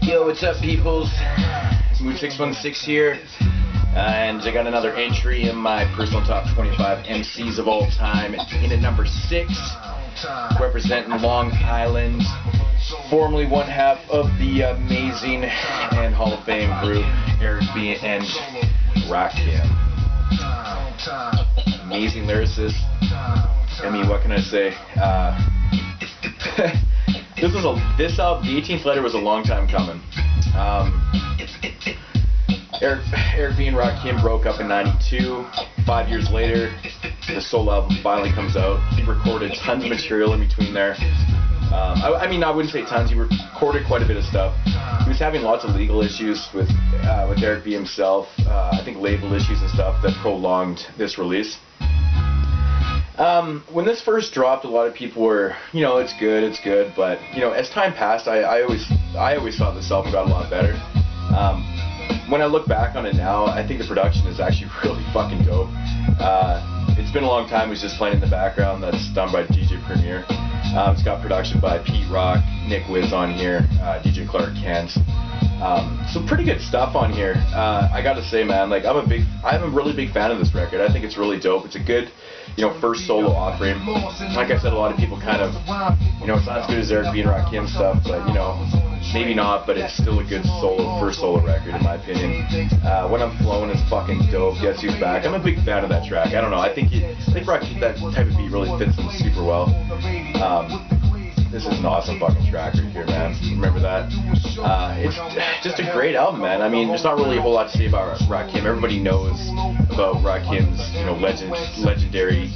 Yo, what's up, peoples? Smooth 616 here, and I got another entry in my personal top 25 MCs of all time. In at number 6, representing Long Island, formerly one half of the amazing and Hall of Fame group Eric B. and Rakim. Amazing lyricist. I mean, what can I say? This album, The 18th Letter, was a long time coming. Eric B. and Rakim broke up in '92. 5 years later, the solo album finally comes out. He recorded tons of material in between there. I mean, I wouldn't say tons. He recorded quite a bit of stuff. He was having lots of legal issues with Eric B. himself. I think label issues and stuff that prolonged this release. When this first dropped, a lot of people were, it's good, but, as time passed, I always thought this album got a lot better. When I look back on it now, I think the production is actually really fucking dope. It's been a long time. It was just playing in the background. That's done by DJ Premier. It's got production by Pete Rock, Nick Wiz on here, DJ Clark Kent. Some pretty good stuff on here. I gotta say, man, like I'm a really big fan of this record. I think it's really dope. It's a good, first solo offering. Like I said, a lot of people kind of, it's not as good as Eric B. and Rakim stuff, but maybe not, but it's still a good first solo record in my opinion. When I'm Flowing is fucking dope. Guess Who's Back. I'm a big fan of that track. I don't know. I think Rakim, that type of beat really fits him super well. This is an awesome fucking track right here, man. Remember that? It's just a great album, man. I mean, there's not really a whole lot to say about Rakim. Everybody knows about Rakim's, legendary,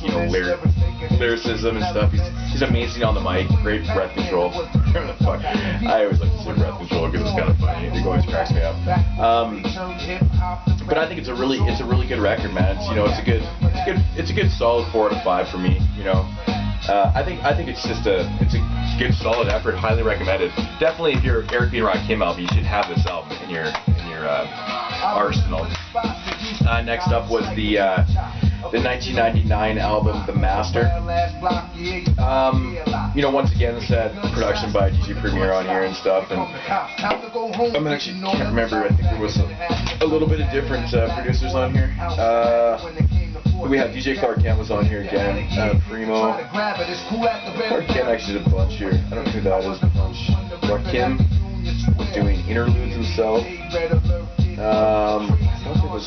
lyricism and stuff. He's amazing on the mic. Great breath control. Fuck. I always like to say breath control because it's kind of funny. It always cracks me up. But I think it's a really good record, man. It's a good solid 4 out of 5 for me. I think it's a good solid effort, highly recommended. Definitely, if you're Eric B. and Rakim album, you should have this album in your arsenal. Next up was the 1999 album, The Master. Once again, it's had production by DJ Premier on here and stuff, and I actually can't remember. I think there was a little bit of different producers on here. We have DJ Clark Kent was on here again, Primo. Clark Kent actually did a bunch here. I don't know who that is. Rakim was doing interludes himself. I don't think it was.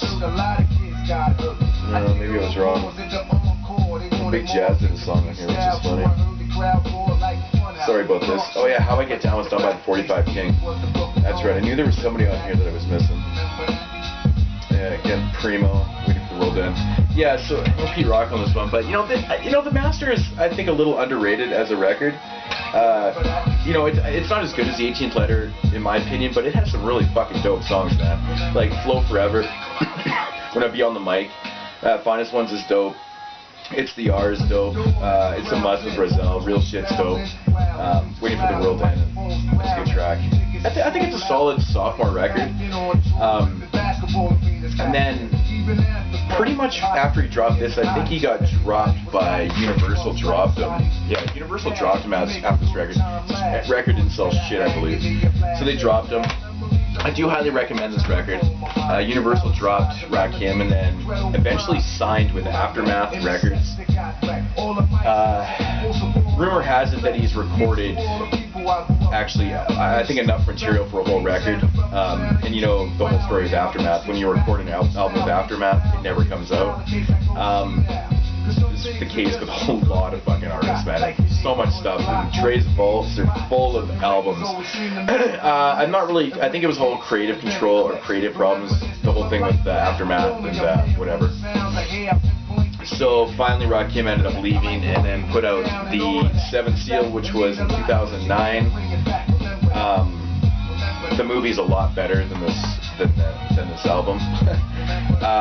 No, maybe I was wrong. Big Jazz did a song on here, which is funny. Sorry about this. Oh yeah, How I Get Down was done by the 45 King. That's right. I knew there was somebody on here that I was missing. Yeah, again, Primo, Waiting for the World to End. Yeah, so Pete Rock on this one, but The Master is, I think, a little underrated as a record. It's not as good as The 18th Letter, in my opinion, but it has some really fucking dope songs, man. Like Flow Forever, When I Be on the Mic, Finest Ones is dope. It's the R is dope. It's a Must with Brazil. Real Shit's dope. Waiting for the World to End. It's a good track. I think it's a solid sophomore record. And then, pretty much after he dropped this, I think he got dropped by Universal. Dropped him. Yeah, Universal dropped him after this record. This record didn't sell shit, I believe. So they dropped him. I do highly recommend this record. Universal dropped Rakim and then eventually signed with Aftermath Records. Rumor has it that he's recorded, actually, I think enough material for a whole record. And the whole story of Aftermath. When you record an album of Aftermath, it never comes out. This is the case with a whole lot of fucking artists, man. So much stuff. Dre's vaults are full of albums. I think it was a whole creative control or creative problems, the whole thing with the Aftermath and whatever. So finally Rakim ended up leaving and then put out the 7th Seal, which was in 2009. The movie's a lot better than this album.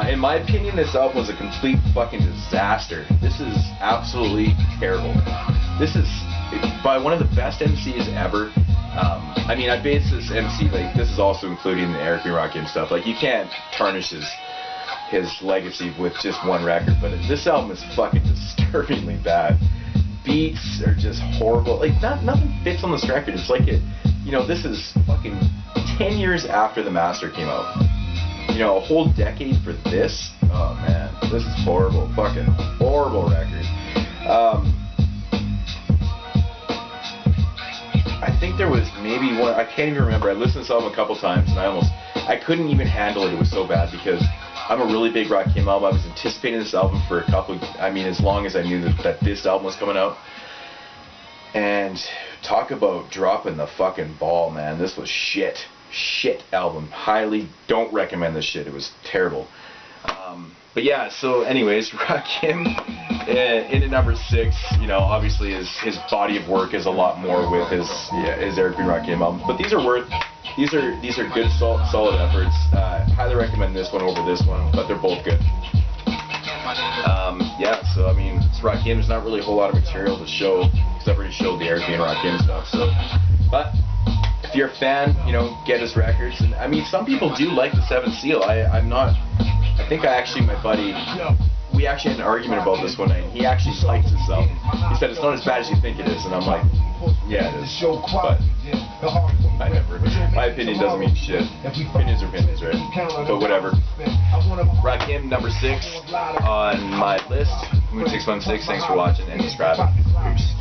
In my opinion, this album was a complete fucking disaster. This is absolutely terrible. This is by one of the best MCs ever. I base this MC, this is also including the Eric B. Rakim stuff. You can't tarnish his legacy with just one record, but this album is fucking disturbingly bad. beats are just horrible. Like nothing fits on this record. It's like this is fucking 10 years after the master came out. A whole decade for this. Oh man, this is horrible. Fucking horrible record. I think there was maybe one. I can't even remember. I listened to this album a couple times and I couldn't even handle it. It was so bad because I'm a really big Rakim album. I was anticipating this album for as long as I knew that this album was coming out. And talk about dropping the fucking ball, man. This was shit album. Highly don't recommend this shit. It was terrible. But yeah, so anyways, Rakim in at number 6, obviously his body of work is a lot more with his Eric B. Rakim albums. But these are good solid efforts. Highly recommend this one over this one, but they're both good. So it's Rakim. There's not really a whole lot of material to show because I've already showed the Eric B. and Rakim stuff. So, but if you're a fan, get his records. And some people do like the 7th Seal. I'm not. I think my buddy, we actually had an argument about this one night. He actually likes this album. He said it's not as bad as you think it is, and I'm like, yeah, it is. But my opinion doesn't mean shit. Opinions are opinions, right? But whatever. Rakim, number 6 on my list. Moon616. Thanks for watching and subscribing. Peace.